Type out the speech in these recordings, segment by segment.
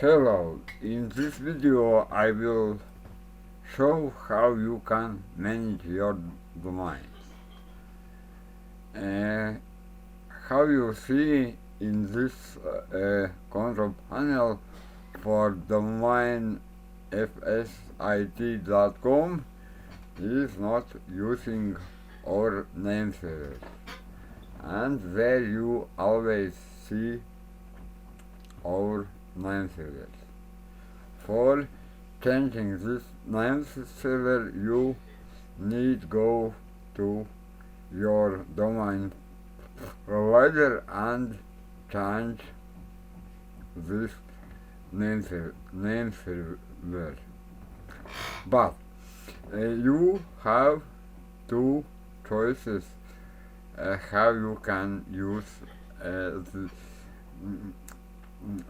Hello, in this video I will show how you can manage your domains. How you see in this control panel for domain fsit.com is not using our name server, and there you always see our name servers. For changing this name server, you need go to your domain provider and change this name server. But you have two choices how you can use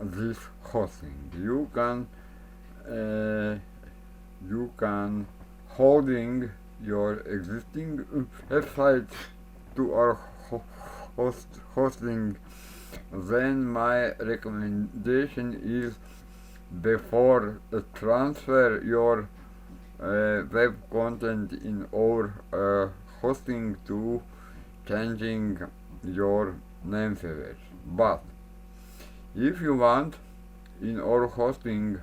this hosting. You can holding your existing website to our hosting. Then my recommendation is before transfer your web content in our hosting to changing your name server. But if you want in our hosting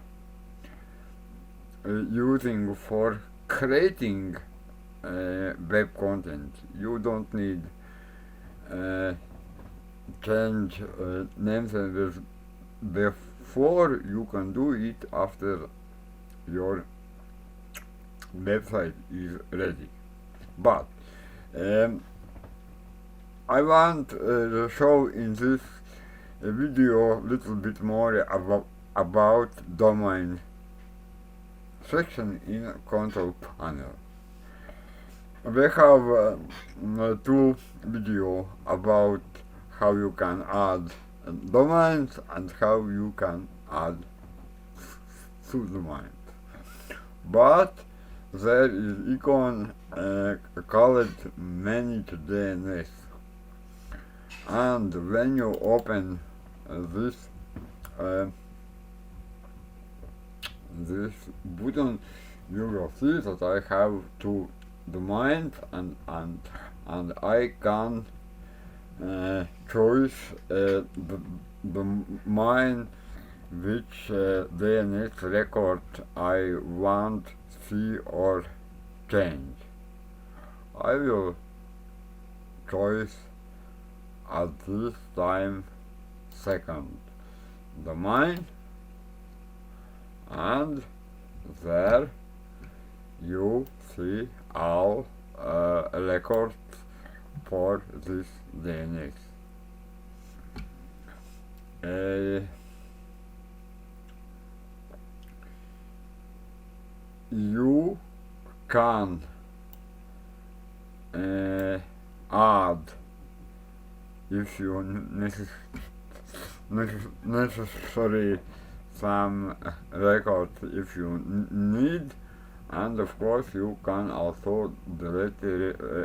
using for creating web content, you don't need change name servers before. You can do it after your website is ready. But I want to show in this video a little bit more about domain section in control panel. We have two videos about how you can add domains and how you can add subdomains. But there is icon called manage DNS, and when you open this button, you will see that I have two domains, and I can choose the domain which DNS record I want see or change. I will choose at this time second domain, and there you see all records for this DNS. You can add, if you necessary, some records if you need, and of course you can also delete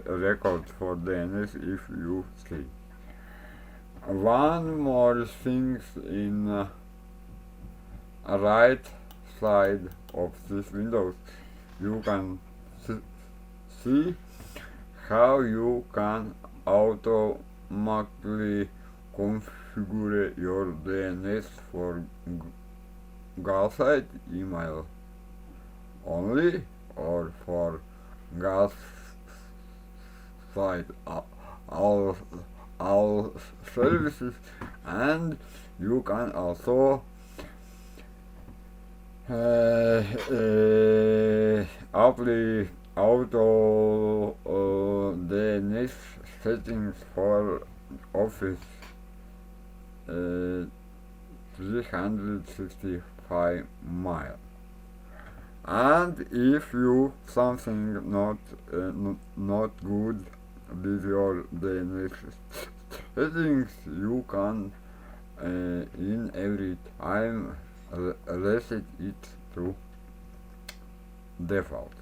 records for DNS if you see. One more thing in right side of this window, you can see how you can automatically configure your DNS for Gal site email only, or for Gal site all services, and you can also apply auto DNS settings for Office 365 mile. And if you something not good with your DNS settings, you can in every time reset it to default.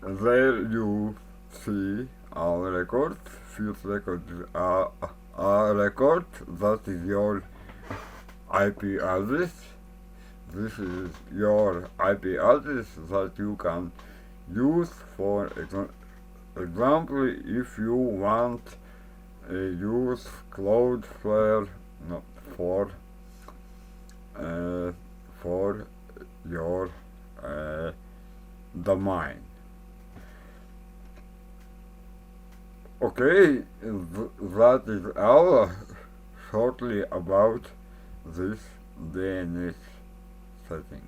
There you see all records. Field records are a record that is your IP address. This is your IP address that you can use for example if you want use Cloudflare for your domain. Okay, that is all shortly about this DNS setting.